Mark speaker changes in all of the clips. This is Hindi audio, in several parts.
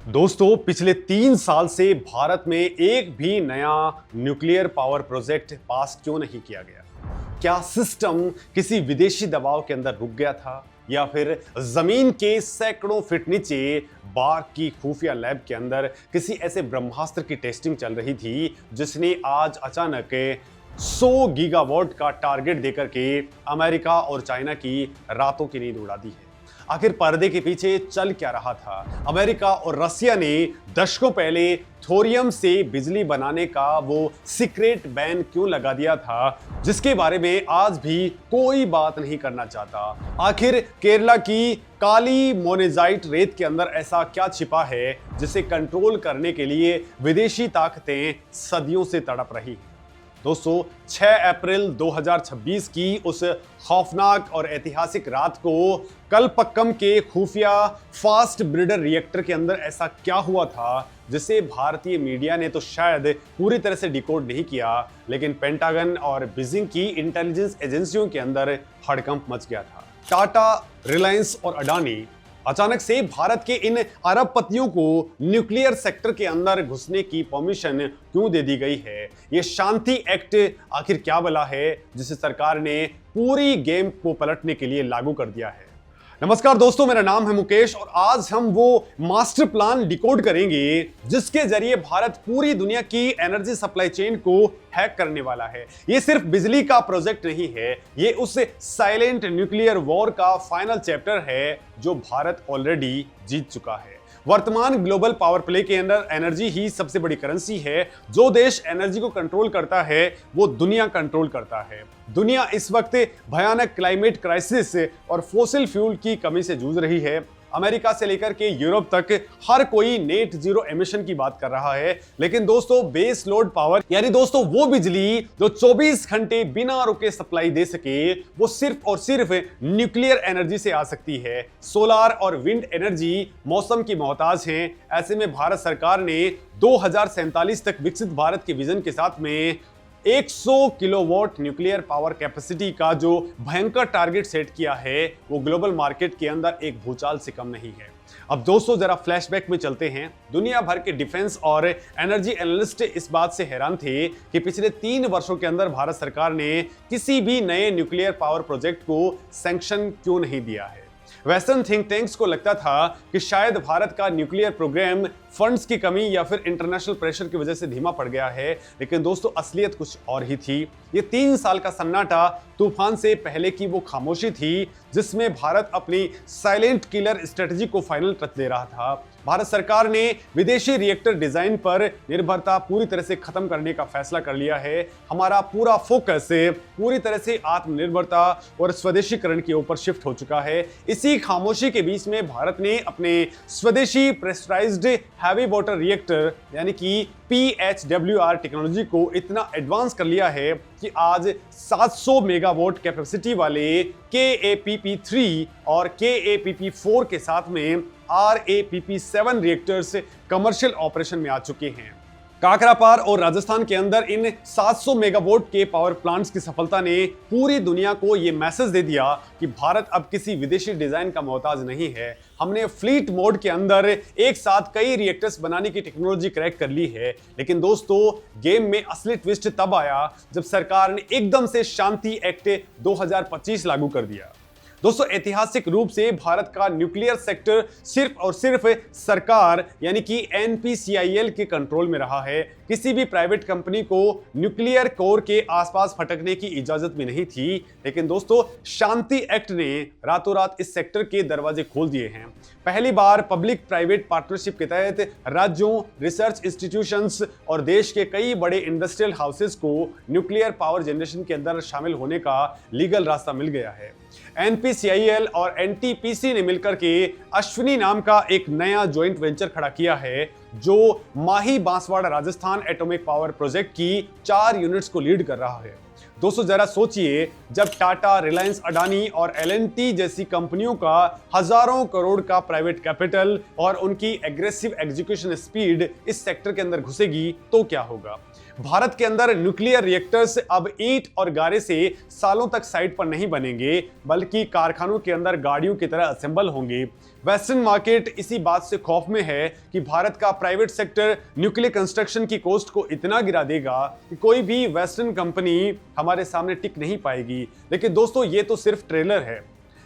Speaker 1: दोस्तों, पिछले 3 साल से भारत में एक भी नया न्यूक्लियर पावर प्रोजेक्ट पास क्यों नहीं किया गया? क्या सिस्टम किसी विदेशी दबाव के अंदर रुक गया था, या फिर जमीन के सैकड़ों फीट नीचे बार्क की खुफिया लैब के अंदर किसी ऐसे ब्रह्मास्त्र की टेस्टिंग चल रही थी जिसने आज अचानक 100 गीगावाट का टारगेट देकर के अमेरिका और चाइना की रातों की नींद उड़ा दी है? आखिर पर्दे के पीछे चल क्या रहा था? अमेरिका और रसिया ने दशकों पहले थोरियम से बिजली बनाने का वो सीक्रेट बैन क्यों लगा दिया था, जिसके बारे में आज भी कोई बात नहीं करना चाहता? आखिर केरला की काली मोनेजाइट रेत के अंदर ऐसा क्या छिपा है जिसे कंट्रोल करने के लिए विदेशी ताकतें सदियों से तड़प रही हैं? दोस्तों, 6 अप्रैल 2026 की उस खौफनाक और ऐतिहासिक रात को कलपक्कम के खुफिया फास्ट ब्रीडर रिएक्टर के अंदर ऐसा क्या हुआ था जिसे भारतीय मीडिया ने तो शायद पूरी तरह से डिकोड नहीं किया, लेकिन पेंटागन और बीजिंग की इंटेलिजेंस एजेंसियों के अंदर हड़कंप मच गया था। टाटा, रिलायंस और अडानी अचानक से भारत के इन अरबपतियों को न्यूक्लियर सेक्टर के अंदर घुसने की परमिशन क्यों दे दी गई है? ये शांति एक्ट आखिर क्या बला है जिसे सरकार ने पूरी गेम को पलटने के लिए लागू कर दिया है? नमस्कार दोस्तों, मेरा नाम है मुकेश और आज हम वो मास्टर प्लान डिकोड करेंगे जिसके जरिए भारत पूरी दुनिया की एनर्जी सप्लाई चेन को हैक करने वाला है। ये सिर्फ बिजली का प्रोजेक्ट नहीं है, ये उस साइलेंट न्यूक्लियर वॉर का फाइनल चैप्टर है जो भारत ऑलरेडी जीत चुका है। वर्तमान ग्लोबल पावर प्ले के अंदर एनर्जी ही सबसे बड़ी करेंसी है। जो देश एनर्जी को कंट्रोल करता है वो दुनिया कंट्रोल करता है। दुनिया इस वक्त भयानक क्लाइमेट क्राइसिस और फोसिल फ्यूल की कमी से जूझ रही है। अमेरिका से लेकर के यूरोप तक हर कोई नेट जीरो एमिशन की बात कर रहा है, लेकिन दोस्तों बेस लोड पावर यानी दोस्तों वो बिजली जो 24 घंटे बिना रुके सप्लाई दे सके, वो सिर्फ और सिर्फ न्यूक्लियर एनर्जी से आ सकती है। सोलार और विंड एनर्जी मौसम की मोहताज हैं। ऐसे में भारत सरकार ने 2047 तक विकसित भारत के विजन के साथ में 100 किलोवाट न्यूक्लियर पावर कैपेसिटी का जो भयंकर टारगेट सेट किया है, वो ग्लोबल मार्केट के अंदर एक भूचाल से कम नहीं है। अब दोस्तों जरा फ्लैशबैक में चलते हैं। दुनिया भर के डिफेंस और एनर्जी एनालिस्ट इस बात से हैरान थे कि पिछले 3 वर्षों के अंदर भारत सरकार ने किसी भी नए न्यूक्लियर पावर प्रोजेक्ट को सैंक्शन क्यों नहीं दिया है। वेस्टर्न थिंक टैंक्स को लगता था कि शायद भारत का न्यूक्लियर प्रोग्राम फंड्स की कमी या फिर इंटरनेशनल प्रेशर की वजह से धीमा पड़ गया है, लेकिन दोस्तों असलियत कुछ और ही थी। ये 3 साल का सन्नाटा तूफान से पहले की वो खामोशी थी जिसमें भारत अपनी साइलेंट किलर स्ट्रेटजी को फाइनल टच दे रहा था। भारत सरकार ने विदेशी रिएक्टर डिजाइन पर निर्भरता पूरी तरह से खत्म करने का फैसला कर लिया है। हमारा पूरा फोकस पूरी तरह से आत्मनिर्भरता और स्वदेशीकरण के ऊपर शिफ्ट हो चुका है। इसी खामोशी के बीच में भारत ने अपने स्वदेशी प्रेशराइज्ड हैवी वाटर रिएक्टर यानी कि PHWR टेक्नोलॉजी को इतना एडवांस कर लिया है कि आज 700 मेगावाट कैपेसिटी वाले KAPP3 और KAPP4 के साथ में RAPP7 रिएक्टर्स कमर्शियल ऑपरेशन में आ चुके हैं। काकरापार और राजस्थान के अंदर इन 700 मेगावाट के पावर प्लांट्स की सफलता ने पूरी दुनिया को यह मैसेज दे दिया कि भारत अब किसी विदेशी डिजाइन का मोहताज नहीं है। हमने फ्लीट मोड के अंदर एक साथ कई रिएक्टर्स बनाने की टेक्नोलॉजी क्रैक कर ली है। लेकिन दोस्तों गेम में असली ट्विस्ट तब आया जब सरकार ने एकदम से शांति एक्ट 2025 लागू कर दिया। दोस्तों ऐतिहासिक रूप से भारत का न्यूक्लियर सेक्टर सिर्फ और सिर्फ सरकार यानी कि NPCIL के कंट्रोल में रहा है। किसी भी प्राइवेट कंपनी को न्यूक्लियर कोर के आसपास फटकने की इजाजत भी नहीं थी। लेकिन दोस्तों शांति एक्ट ने रातों रात इस सेक्टर के दरवाजे खोल दिए हैं। पहली बार पब्लिक प्राइवेट पार्टनरशिप के तहत राज्यों, रिसर्च इंस्टीट्यूशंस और देश के कई बड़े इंडस्ट्रियल हाउसेस को न्यूक्लियर पावर जनरेशन के अंदर शामिल होने का लीगल रास्ता मिल गया है। NPCIL और NTPC ने मिलकर के अश्विनी नाम का एक नया ज्वाइंट वेंचर खड़ा किया है जो Mahi Banswara Rajasthan atomic power project की 4 यूनिट्स को लीड कर रहा है। दोस्तों जरा सोचिए, जब टाटा, रिलायंस, अडानी और L&T जैसी कंपनियों का हजारों करोड़ का प्राइवेट कैपिटल और उनकी एग्रेसिव एग्जीक्यूशन स्पीड इस सेक्टर के अंदर घुसेगी तो क्या होगा? भारत के अंदर न्यूक्लियर रिएक्टर्स अब ईंट और गारे से सालों तक साइट पर नहीं बनेंगे, बल्कि कारखानों के अंदर गाड़ियों की तरह असेंबल होंगे। वेस्टर्न मार्केट इसी बात से खौफ में है कि भारत का प्राइवेट सेक्टर न्यूक्लियर कंस्ट्रक्शन की कॉस्ट को इतना गिरा देगा कि कोई भी वेस्टर्न कंपनी हमारे सामने टिक नहीं पाएगी। लेकिन दोस्तों, ये तो सिर्फ ट्रेलर है।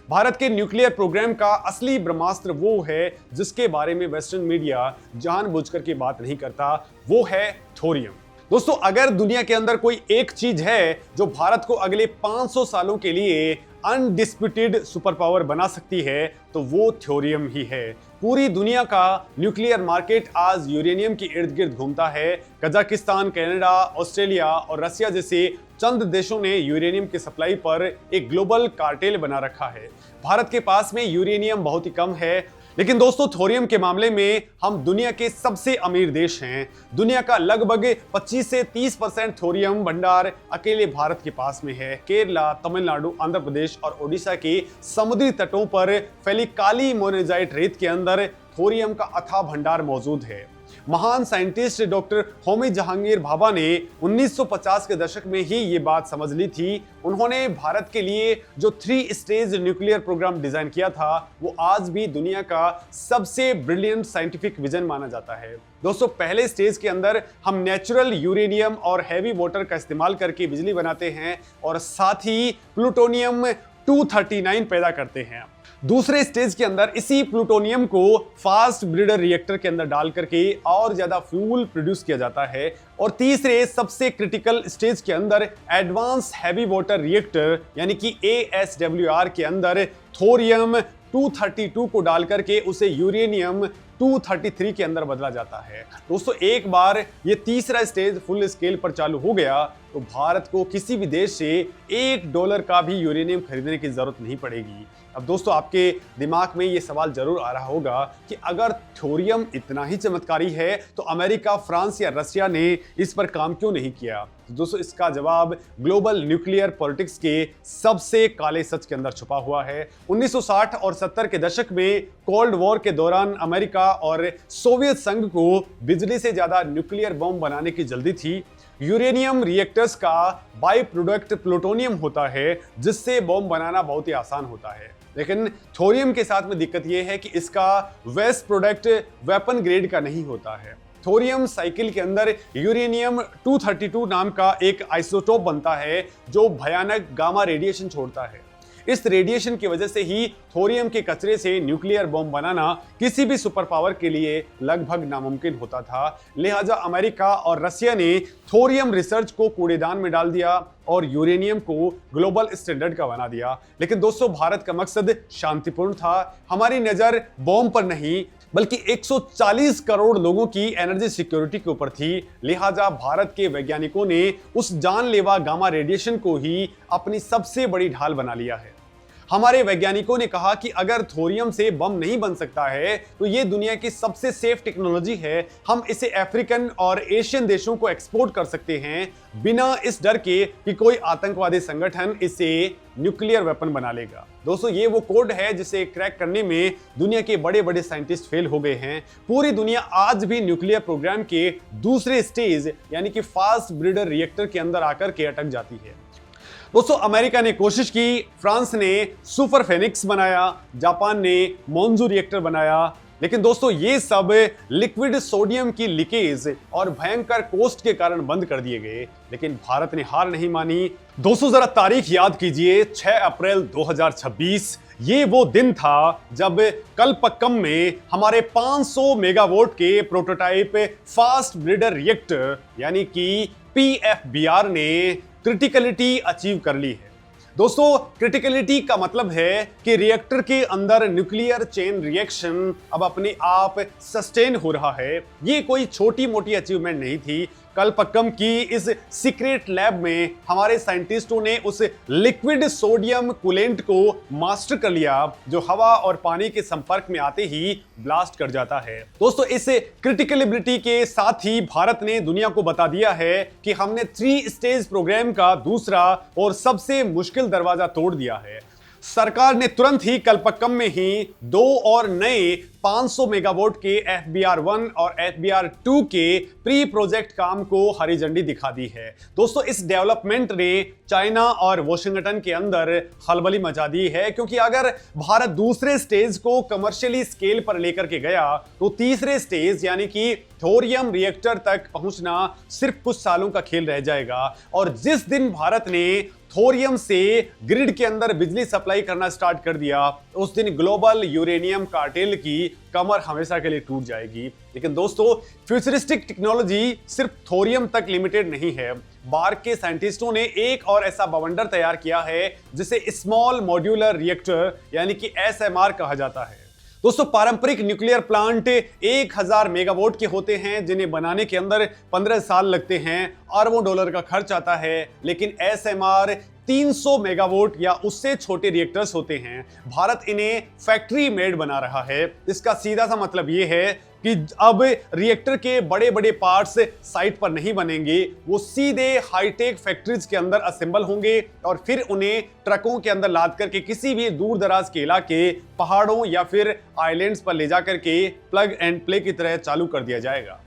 Speaker 1: भारत के न्यूक्लियर प्रोग्राम का असली ब्रह्मास्त्र वो है जिसके बारे में वेस्टर्न मीडिया जानबूझकर की बात नहीं करता, वो है थोरियम। दोस्तों, अगर दुनिया के अंदर कोई एक चीज है जो भारत को अगले 500 सालों के लिए अनडिस्प्यूटेड सुपर पावर बना सकती है, तो वो थोरियम ही है। पूरी दुनिया का न्यूक्लियर मार्केट आज यूरेनियम के इर्द गिर्द घूमता है। कजाकिस्तान, कनाडा, ऑस्ट्रेलिया और रसिया जैसे चंद देशों ने यूरेनियम की सप्लाई पर एक ग्लोबल कार्टेल बना रखा है। भारत के पास में यूरेनियम बहुत ही कम है, लेकिन दोस्तों, थोरियम के मामले में हम दुनिया के सबसे अमीर देश हैं। दुनिया का लगभग 25 से 30% थोरियम भंडार अकेले भारत के पास में है। केरला, तमिलनाडु, आंध्र प्रदेश और ओडिशा के समुद्री तटों पर फैली काली मोनेजाइट रेत के अंदर थोरियम का अथाह भंडार मौजूद है। महान साइंटिस्ट डॉक्टर होमी जहांगीर भाभा ने 1950 के दशक में ही ये बात समझ ली थी। उन्होंने भारत के लिए जो 3 स्टेज न्यूक्लियर प्रोग्राम डिजाइन किया था, वो आज भी दुनिया का सबसे ब्रिलियंट साइंटिफिक विजन माना जाता है। दोस्तों, पहले स्टेज के अंदर हम नेचुरल यूरेनियम और हैवी वाटर का इस्तेमाल करके बिजली बनाते हैं और साथ ही प्लूटोनियम 239 पैदा करते हैं। दूसरे स्टेज के अंदर इसी प्लूटोनियम को फास्ट ब्रीडर रिएक्टर के अंदर डाल करके और ज्यादा फ्यूल प्रोड्यूस किया जाता है। और तीसरे सबसे क्रिटिकल स्टेज के अंदर एडवांस हैवी वाटर रिएक्टर यानी कि ASWR के अंदर थोरियम 232 को डाल करके उसे यूरेनियम 233 के अंदर बदला जाता है। दोस्तों, एक बार ये तीसरा स्टेज फुल स्केल पर चालू हो गया तो भारत को किसी भी देश से $1 का भी यूरेनियम खरीदने की जरूरत नहीं पड़ेगी। अब दोस्तों, आपके दिमाग में ये सवाल जरूर आ रहा होगा कि अगर थोरियम इतना ही चमत्कारी है तो अमेरिका, फ्रांस या रसिया ने इस पर काम क्यों नहीं किया? तो दोस्तों, इसका जवाब ग्लोबल न्यूक्लियर पॉलिटिक्स के सबसे काले सच के अंदर छुपा हुआ है। 1960 और 70 के दशक में कोल्ड वॉर के दौरान अमेरिका और सोवियत संघ को बिजली से ज्यादा न्यूक्लियर बम बनाने की जल्दी थी। यूरेनियम रिएक्टर्स का बाई प्रोडक्ट प्लूटोनियम होता है, जिससे बम बनाना बहुत ही आसान होता है। लेकिन थोरियम के साथ में दिक्कत यह है कि इसका वेस्ट प्रोडक्ट वेपन ग्रेड का नहीं होता है। थोरियम साइकिल के अंदर यूरेनियम 232 नाम का एक आइसोटोप बनता है जो भयानक गामा रेडिएशन छोड़ता है। इस रेडिएशन की वजह से ही थोरियम के कचरे से न्यूक्लियर बम बनाना किसी भी सुपर पावर के लिए लगभग नामुमकिन होता था। लिहाजा अमेरिका और रसिया ने थोरियम रिसर्च को कूड़ेदान में डाल दिया और यूरेनियम को ग्लोबल स्टैंडर्ड का बना दिया। लेकिन दोस्तों, भारत का मकसद शांतिपूर्ण था। हमारी नजर बम पर नहीं बल्कि 140 करोड़ लोगों की एनर्जी सिक्योरिटी के ऊपर थी। लिहाजा भारत के वैज्ञानिकों ने उस जानलेवा गामा रेडिएशन को ही अपनी सबसे बड़ी ढाल बना लिया है। हमारे वैज्ञानिकों ने कहा कि अगर थोरियम से बम नहीं बन सकता है तो ये दुनिया की सबसे सेफ टेक्नोलॉजी है। हम इसे अफ्रीकन और एशियन देशों को एक्सपोर्ट कर सकते हैं बिना इस डर के कि कोई आतंकवादी संगठन इसे न्यूक्लियर वेपन बना लेगा। दोस्तों, ये वो कोड है जिसे क्रैक करने में दुनिया के बड़े बड़े साइंटिस्ट फेल हो गए हैं। पूरी दुनिया आज भी न्यूक्लियर प्रोग्राम के दूसरे स्टेज यानी कि फास्ट ब्रीडर रिएक्टर के अंदर आकर के अटक जाती है। दोस्तों, अमेरिका ने कोशिश की, फ्रांस ने सुपर फेनिक्स बनाया, जापान ने मोन्जू रिएक्टर बनाया, लेकिन दोस्तों ये सब लिक्विड सोडियम की लीकेज और भयंकर कॉस्ट के कारण बंद कर दिए गए। लेकिन भारत ने हार नहीं मानी। दोस्तों, जरा तारीख याद कीजिए, 6 अप्रैल 2026। ये वो दिन था जब कलपक्कम में हमारे 500 मेगावाट के प्रोटोटाइप फास्ट ब्रीडर रिएक्टर यानी कि PFBR ने क्रिटिकलिटी अचीव कर ली है। दोस्तों, क्रिटिकलिटी का मतलब है कि रिएक्टर के अंदर न्यूक्लियर चेन रिएक्शन अब अपने आप सस्टेन हो रहा है। ये कोई छोटी मोटी अचीवमेंट नहीं थी। कलपक्कम की इस सीक्रेट लैब में हमारे साइंटिस्टों ने उस लिक्विड सोडियम कूलेंट को मास्टर कर लिया जो हवा और पानी के संपर्क में आते ही ब्लास्ट कर जाता है। दोस्तों, इस क्रिटिकलिबिलिटी के साथ ही भारत ने दुनिया को बता दिया है कि हमने 3 स्टेज प्रोग्राम का दूसरा और सबसे मुश्किल दरवाजा तोड़ दिया है। सरकार ने तुरंत ही कलपक्कम में ही 2 और नए 500 मेगावाट के FBR-1 और FBR-2 के प्री प्रोजेक्ट काम को हरी झंडी दिखा दी है। दोस्तों इस डेवलपमेंट ने चाइना और वॉशिंगटन के अंदर खलबली मचा दी है, क्योंकि अगर भारत दूसरे स्टेज को कमर्शियली स्केल पर लेकर के गया तो तीसरे स्टेज यानी कि थोरियम रिएक्टर तक पहुंचना सिर्फ कुछ सालों का खेल रह जाएगा। और जिस दिन भारत ने थोरियम से ग्रिड के अंदर बिजली सप्लाई करना स्टार्ट कर दिया, उस दिन ग्लोबल यूरेनियम कार्टेल की कमर हमेशा के लिए टूट जाएगी। लेकिन दोस्तों फ्यूचरिस्टिक टेक्नोलॉजी सिर्फ थोरियम तक लिमिटेड नहीं है। बार्क के साइंटिस्टों ने एक और ऐसा बवंडर तैयार किया है जिसे स्मॉल मॉड्यूलर रिएक्टर यानी कि SMR कहा जाता है। दोस्तों पारंपरिक न्यूक्लियर प्लांट 1000 मेगावाट के होते हैं, जिन्हें बनाने के अंदर 15 साल लगते हैं, अरबों डॉलर का खर्च आता है। लेकिन SMR 300 मेगावाट या उससे छोटे रिएक्टर्स होते हैं। भारत इन्हें फैक्ट्री मेड बना रहा है। इसका सीधा सा मतलब ये है कि अब रिएक्टर के बड़े बड़े पार्ट्स साइट पर नहीं बनेंगे, वो सीधे हाईटेक फैक्ट्रीज के अंदर असेंबल होंगे और फिर उन्हें ट्रकों के अंदर लाद करके किसी भी दूर दराज के इलाके, पहाड़ों या फिर आइलैंड्स पर ले जाकर के प्लग एंड प्ले की तरह चालू कर दिया जाएगा।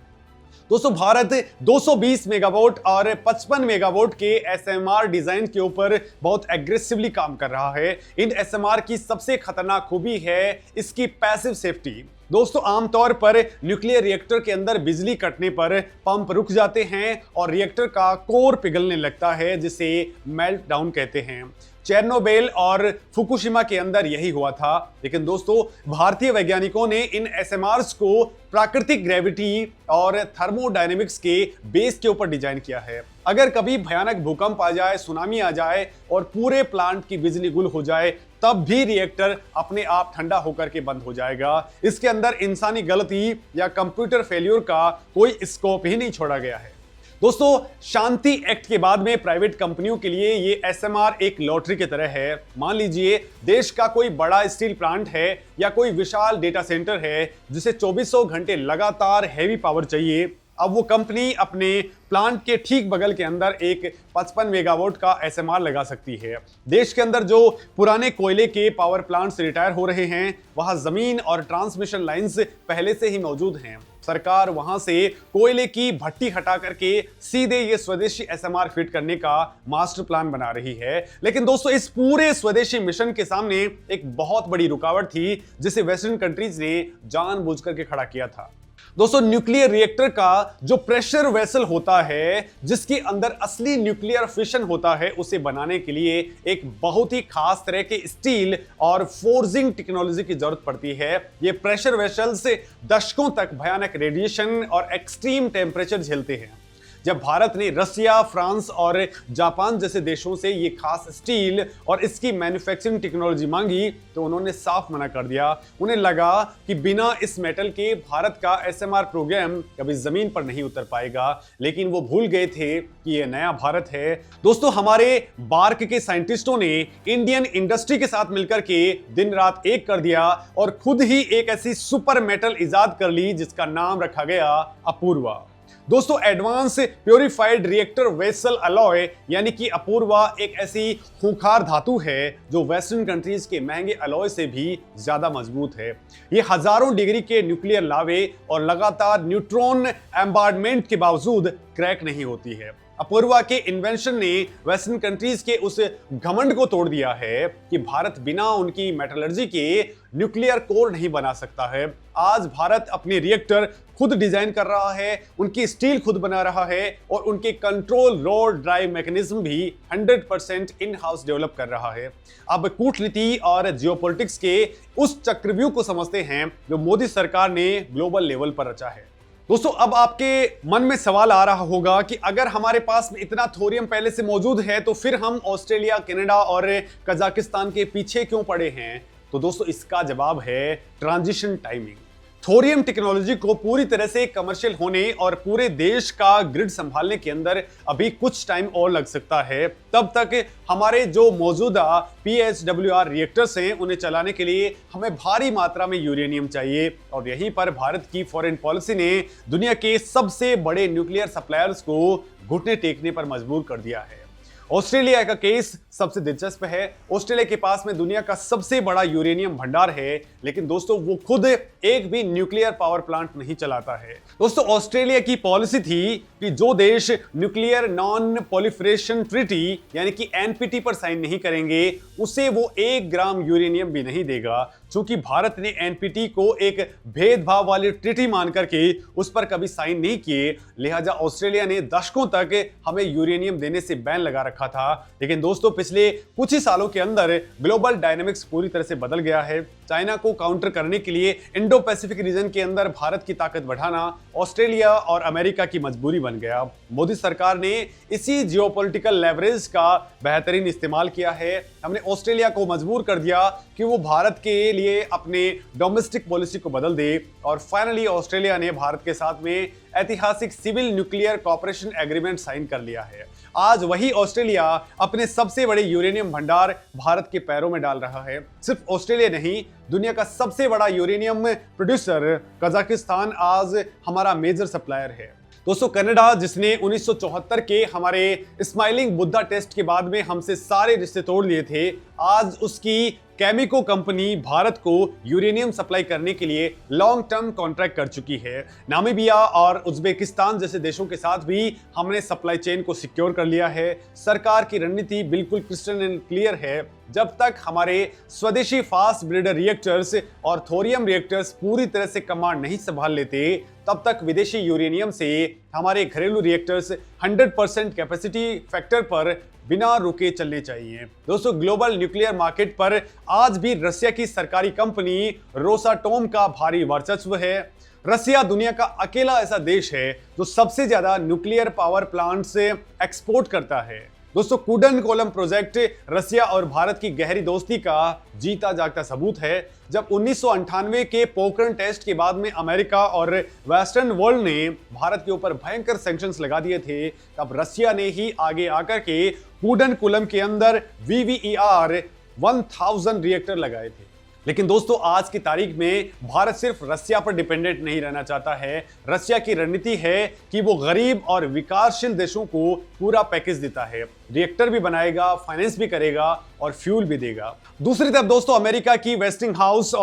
Speaker 1: दोस्तों भारत 220 मेगावाट और 55 मेगावाट के SMR डिजाइन के ऊपर बहुत एग्रेसिवली काम कर रहा है। इन SMR की सबसे खतरनाक खूबी है इसकी पैसिव सेफ्टी। दोस्तों आमतौर पर न्यूक्लियर रिएक्टर के अंदर बिजली कटने पर पंप रुक जाते हैं और रिएक्टर का कोर पिघलने लगता है, जिसे मेल्ट डाउन कहते हैं। चेरनोबिल और फुकुशिमा के अंदर यही हुआ था। लेकिन दोस्तों भारतीय वैज्ञानिकों ने इन SMRs को प्राकृतिक ग्रेविटी और थर्मोडायनेमिक्स के बेस के ऊपर डिजाइन किया है। अगर कभी भयानक भूकंप आ जाए, सुनामी आ जाए और पूरे प्लांट की बिजली गुल हो जाए, तब भी रिएक्टर अपने आप ठंडा होकर के बंद हो जाएगा। इसके अंदर इंसानी गलती या कंप्यूटर फेल्योर का कोई स्कोप ही नहीं छोड़ा गया है। दोस्तों शांति एक्ट के बाद में प्राइवेट कंपनियों के लिए ये SMR एक लॉटरी की तरह है। मान लीजिए देश का कोई बड़ा स्टील प्लांट है या कोई विशाल डेटा सेंटर है जिसे 2400 घंटे लगातार हैवी पावर चाहिए। अब वो कंपनी अपने प्लांट के ठीक बगल के अंदर एक 55 मेगावाट का SMR लगा सकती है। देश के अंदर जो पुराने कोयले के पावर प्लांट्स रिटायर हो रहे हैं, वहां जमीन और ट्रांसमिशन लाइंस पहले से ही मौजूद हैं। सरकार वहां से कोयले की भट्टी हटा करके सीधे ये स्वदेशी SMR फिट करने का मास्टर प्लान बना रही है। लेकिन दोस्तों इस पूरे स्वदेशी मिशन के सामने एक बहुत बड़ी रुकावट थी, जिसे वेस्टर्न कंट्रीज ने जानबूझ करके खड़ा किया था। दोस्तों न्यूक्लियर रिएक्टर का जो प्रेशर वेसल होता है, जिसके अंदर असली न्यूक्लियर फिशन होता है, उसे बनाने के लिए एक बहुत ही खास तरह के स्टील और फोर्जिंग टेक्नोलॉजी की जरूरत पड़ती है। ये प्रेशर वेसल्स दशकों तक भयानक रेडिएशन और एक्सट्रीम टेम्परेचर झेलते हैं। जब भारत ने रसिया, फ्रांस और जापान जैसे देशों से ये खास स्टील और इसकी मैन्युफैक्चरिंग टेक्नोलॉजी मांगी तो उन्होंने साफ मना कर दिया। उन्हें लगा कि बिना इस मेटल के भारत का SMR प्रोग्राम कभी जमीन पर नहीं उतर पाएगा। लेकिन वो भूल गए थे कि ये नया भारत है। दोस्तों हमारे बार्क के साइंटिस्टों ने इंडियन इंडस्ट्री के साथ मिलकर के दिन रात एक कर दिया और खुद ही एक ऐसी सुपर मेटल इजाद कर ली जिसका नाम रखा गया अपूर्वा। दोस्तों advance purified reactor vessel alloy यानी कि अपूर्वा एक ऐसी खूंखार धातु है जो वेस्टर्न कंट्रीज के महंगे अलॉय से भी ज्यादा मजबूत है। ये हजारों डिग्री के न्यूक्लियर लावे और लगातार न्यूट्रॉन एम्बार्डमेंट के बावजूद क्रैक नहीं होती है। अपूर्वा के इन्वेंशन ने वेस्टर्न कंट्रीज के उस घमंड को तोड़ दिया है कि भारत बिना उनकी मेटलर्जी के न्यूक्लियर कोर नहीं बना सकता है। आज भारत अपने रिएक्टर खुद डिजाइन कर रहा है, उनकी स्टील खुद बना रहा है और उनके कंट्रोल रोड ड्राइव मैकेनिज्म भी 100% इन हाउस डेवलप कर रहा है। अब कूटनीति और जियोपॉलिटिक्स के उस चक्रव्यूह को समझते हैं जो मोदी सरकार ने ग्लोबल लेवल पर रचा है। दोस्तों अब आपके मन में सवाल आ रहा होगा कि अगर हमारे पास में इतना थोरियम पहले से मौजूद है तो फिर हम ऑस्ट्रेलिया, कनाडा और कजाकिस्तान के पीछे क्यों पड़े हैं। तो दोस्तों इसका जवाब है ट्रांजिशन टाइमिंग। थोरियम टेक्नोलॉजी को पूरी तरह से कमर्शियल होने और पूरे देश का ग्रिड संभालने के अंदर अभी कुछ टाइम और लग सकता है। तब तक हमारे जो मौजूदा PHWR रिएक्टर्स हैं उन्हें चलाने के लिए हमें भारी मात्रा में यूरेनियम चाहिए और यहीं पर भारत की फॉरेन पॉलिसी ने दुनिया के सबसे बड़े न्यूक्लियर सप्लायर्स को घुटने टेकने पर मजबूर कर दिया है। ऑस्ट्रेलिया का केस सबसे दिलचस्प है। ऑस्ट्रेलिया के पास में दुनिया का सबसे बड़ा यूरेनियम भंडार है, लेकिन दोस्तों वो खुद एक भी न्यूक्लियर पावर प्लांट नहीं चलाता है। दोस्तों ऑस्ट्रेलिया की पॉलिसी थी कि जो देश न्यूक्लियर नॉन प्रोलिफरेशन ट्रीटी यानी कि एनपीटी पर साइन नहीं करेंगे उसे वो 1 ग्राम यूरेनियम भी नहीं देगा। चूंकि भारत ने एनपीटी को एक भेदभाव वाली ट्रीटी मान करके उस पर कभी साइन नहीं किए, लिहाजा ऑस्ट्रेलिया ने दशकों तक हमें यूरेनियम देने से बैन लगा रखा था। लेकिन दोस्तों पिछले कुछ ही सालों के अंदर ग्लोबल डायनामिक्स पूरी तरह से बदल गया है। चाइना को काउंटर करने के लिए इंडो पैसिफिक रीजन के अंदर भारत की ताकत बढ़ाना ऑस्ट्रेलिया और अमेरिका की मजबूरी बन गया। मोदी सरकार ने इसी जियोपॉलिटिकल लेवरेज का बेहतरीन इस्तेमाल किया है। हमने ऑस्ट्रेलिया को मजबूर कर दिया कि वो भारत के लिए अपने डोमेस्टिक पॉलिसी को बदल दे और फाइनली ऑस्ट्रेलिया ने भारत के साथ में ऐतिहासिक civil nuclear cooperation agreement sign कर लिया है। आज वही ऑस्ट्रेलिया अपने सबसे बड़े यूरेनियम भंडार भारत के पैरों में डाल रहा है। सिर्फ ऑस्ट्रेलिया नहीं, दुनिया का सबसे बड़ा यूरेनियम प्रोड्यूसर कजाकिस्तान आज हमारा मेजर सप्लायर है। दोस्तों कनाडा जिसने 1974 के हमारे स्माइलिंग बुद्धा टेस्ट के बाद में हमसे सारे रिश्ते तोड़ लिए थे, आज उसकी केमिको कंपनी भारत को यूरेनियम सप्लाई करने के लिए लॉन्ग टर्म कॉन्ट्रैक्ट कर चुकी है। नामीबिया और उज्बेकिस्तान जैसे देशों के साथ भी हमने सप्लाई चेन को सिक्योर कर लिया है। सरकार की रणनीति बिल्कुल क्रिस्टल एंड क्लियर है। जब तक हमारे स्वदेशी फास्ट ब्रीडर रिएक्टर्स और थोरियम रिएक्टर्स पूरी तरह से कमांड नहीं संभाल लेते, तब तक विदेशी यूरेनियम से हमारे घरेलू रिएक्टर्स 100% कैपेसिटी फैक्टर पर बिना रुके चलने चाहिए। दोस्तों ग्लोबल न्यूक्लियर मार्केट पर आज भी रसिया की सरकारी कंपनी रोसाटोम का भारी वर्चस्व है। रसिया दुनिया का अकेला ऐसा देश है जो सबसे ज्यादा न्यूक्लियर पावर प्लांट से एक्सपोर्ट करता है। दोस्तों कुडनकोलम प्रोजेक्ट रसिया और भारत की गहरी दोस्ती का जीता जागता सबूत है। जब 1998 के पोखरण टेस्ट के बाद में अमेरिका और वेस्टर्न वर्ल्ड ने भारत के ऊपर भयंकर सैंक्शंस लगा दिए थे, तब रसिया ने ही आगे आकर के कुडनकोलम के अंदर VVER 1000 रिएक्टर लगाए थे। लेकिन दोस्तों आज की तारीख में भारत सिर्फ रसिया पर डिपेंडेंट नहीं रहना चाहता है। रसिया की रणनीति है कि वो गरीब और विकासशील देशों को पूरा पैकेज देता है, रिएक्टर भी बनाएगा, फाइनेंस भी करेगा और फ्यूल भी देगा। दूसरी तरफ दोस्तों अमेरिका की वेस्टिंगहाउस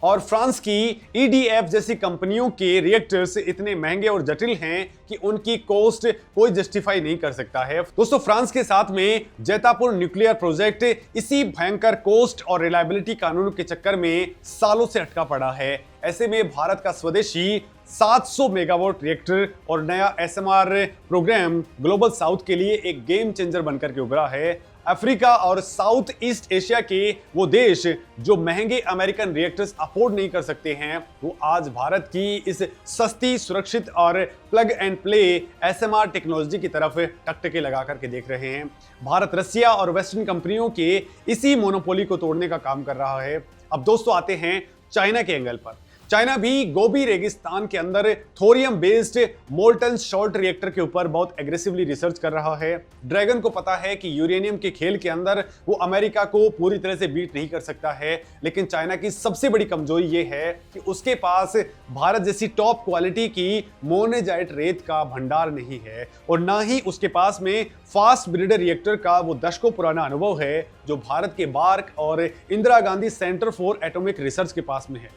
Speaker 1: और फ्रांस की EDF जैसी कंपनियों के रिएक्टर्स इतने महंगे और जटिल हैं कि उनकी कॉस्ट कोई जस्टिफाई नहीं कर सकता है। दोस्तों फ्रांस के साथ में जैतापुर न्यूक्लियर प्रोजेक्ट इसी भयंकर कॉस्ट और रिलायबिलिटी कानून के चक्कर में सालों से अटका पड़ा है। ऐसे में भारत का स्वदेशी 700 मेगावाट रिएक्टर और नया SMR प्रोग्राम ग्लोबल साउथ के लिए एक गेम चेंजर बनकर के उभरा है। अफ्रीका और साउथ ईस्ट एशिया के वो देश जो महंगे अमेरिकन रिएक्टर्स अफोर्ड नहीं कर सकते हैं, वो आज भारत की इस सस्ती, सुरक्षित और plug and play SMR technology की तरफ टकटके लगा करके देख रहे हैं। भारत रसिया और वेस्टर्न कंपनियों के इसी मोनोपोली को तोड़ने का काम कर रहा है। अब दोस्तों आते हैं चाइना के एंगल पर। चाइना भी गोबी रेगिस्तान के अंदर thorium based molten short reactor के ऊपर बहुत एग्रेसिवली रिसर्च कर रहा है। ड्रैगन को पता है कि यूरेनियम के खेल के अंदर वो अमेरिका को पूरी तरह से बीट नहीं कर सकता है, लेकिन चाइना की सबसे बड़ी कमजोरी ये है कि उसके पास भारत जैसी टॉप क्वालिटी की मोनेजाइट रेत का भंडार नहीं है और ना ही उसके पास में फास्ट ब्रीडर रिएक्टर का वो दशकों पुराना अनुभव है जो भारत के बार्क और Indira Gandhi centre for atomic research के पास में है।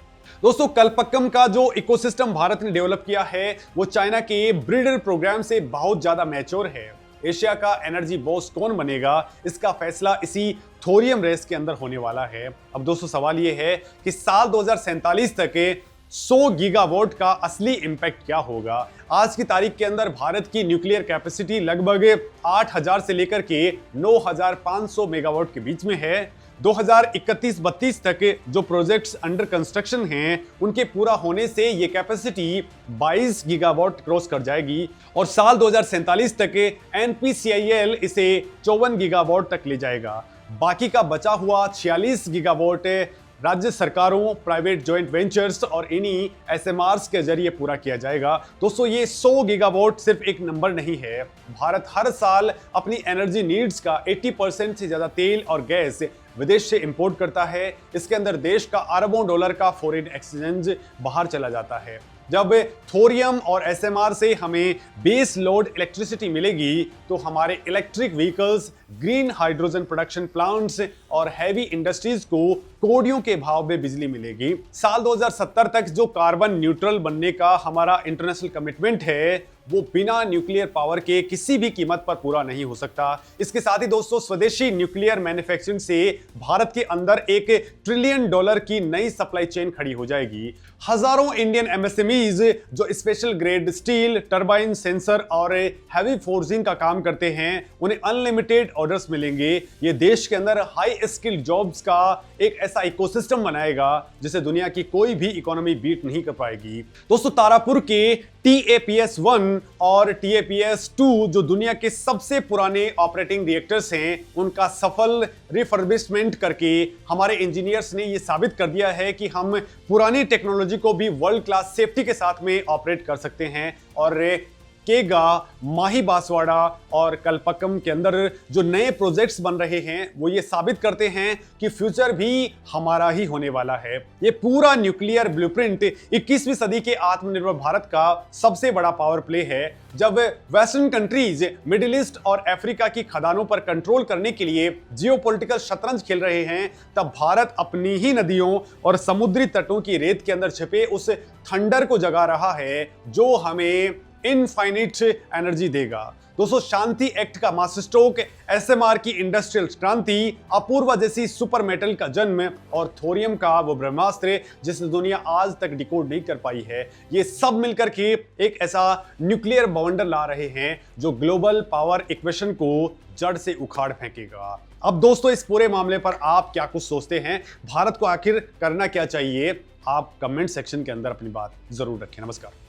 Speaker 1: दोस्तों कलपक्कम का जो इकोसिस्टम भारत ने डेवलप किया है वो चाइना के ब्रीडर प्रोग्राम से बहुत ज्यादा मैच्योर है। एशिया का एनर्जी बॉस कौन बनेगा, इसका फैसला इसी थोरियम रेस के अंदर होने वाला है। अब दोस्तों सवाल ये है कि साल 2047 तक 100 गीगावाट का असली इंपैक्ट क्या होगा। आज की तारीख के अंदर भारत की न्यूक्लियर कैपेसिटी लगभग 8000 से लेकर के 9500 मेगावाट के बीच में है। 2031-32 तक जो प्रोजेक्ट्स अंडर कंस्ट्रक्शन हैं उनके पूरा होने से ये कैपेसिटी 22 गीगावाट क्रॉस कर जाएगी और साल 2047 तक NPCIL इसे 54 गीगावाट तक ले जाएगा। बाकी का बचा हुआ 46 गीगावाट राज्य सरकारों, प्राइवेट जॉइंट वेंचर्स और इन्हीं SMRs के जरिए पूरा किया जाएगा। दोस्तों ये 100 गीगावाट सिर्फ एक नंबर नहीं है। भारत हर साल अपनी एनर्जी नीड्स का 80% से ज्यादा तेल और गैस विदेश से इंपोर्ट करता है। इसके अंदर देश का अरबों डॉलर का फॉरेन एक्सचेंज बाहर चला जाता है। जब थोरियम और एसएमआर से हमें बेस लोड इलेक्ट्रिसिटी मिलेगी तो हमारे electric vehicles, green hydrogen production plants और हैवी इंडस्ट्रीज को कोड़ियों के भाव में बिजली मिलेगी। साल 2070 तक जो कार्बन न्यूट्रल बनने का हमारा इंटरनेशनल कमिटमेंट है वो बिना न्यूक्लियर पावर के किसी भी कीमत पर पूरा नहीं हो सकता। इसके साथ ही दोस्तों, स्वदेशी न्यूक्लियर मैन्युफैक्चरिंग से भारत के अंदर $1 ट्रिलियन की नई सप्लाई चेन खड़ी हो जाएगी। हजारों इंडियन एमएसएमईज जो special grade steel, turbine, sensor और हैवी फोर्जिंग का काम करते हैं, उन्हें अनलिमिटेड ऑर्डर्स मिलेंगे। ये देश के अंदर हाई स्किल्ड जॉब्स का एक ऐसा इकोसिस्टम बनाएगा जिसे दुनिया की कोई भी इकोनॉमी बीट नहीं कर पाएगी। दोस्तों, तारापुर के TAPS-1 और TAPS-2 जो दुनिया के सबसे पुराने ऑपरेटिंग रिएक्टर्स हैं, उनका सफल रिफर्बिशमेंट करके हमारे इंजीनियर्स ने यह साबित कर दिया है कि हम पुरानी टेक्नोलॉजी को भी वर्ल्ड क्लास सेफ्टी के साथ में ऑपरेट कर सकते हैं। और केगा, माही बांसवाड़ा और कलपक्कम के अंदर जो नए प्रोजेक्ट्स बन रहे हैं वो ये साबित करते हैं कि फ्यूचर भी हमारा ही होने वाला है। ये पूरा न्यूक्लियर ब्लूप्रिंट 21वीं सदी के आत्मनिर्भर भारत का सबसे बड़ा पावर प्ले है। जब वेस्टर्न कंट्रीज मिडिल ईस्ट और अफ्रीका की खदानों पर कंट्रोल करने के लिए जियोपॉलिटिकल शतरंज खेल रहे हैं, तब भारत अपनी ही नदियों और समुद्री तटों की रेत के अंदर छिपे उस थंडर को जगा रहा है जो हमें इनफाइनिट एनर्जी देगा। दोस्तों, शांति एक्ट का मास्टर स्ट्रोक, एसएमआर की इंडस्ट्रियल क्रांति, अपूर्वा जैसी सुपर मेटल का जन्म और थोरियम का वो ब्रह्मास्त्र जिसे दुनिया आज तक डिकोड नहीं कर पाई है, ये सब मिलकर के एक ऐसा न्यूक्लियर बवंडर ला रहे हैं जो ग्लोबल पावर इक्वेशन को जड़ से उखाड़ फेंकेगा। अब दोस्तों, इस पूरे मामले पर आप क्या कुछ सोचते हैं? भारत को आखिर करना क्या चाहिए? आप कमेंट सेक्शन के अंदर अपनी बात जरूर रखें। नमस्कार।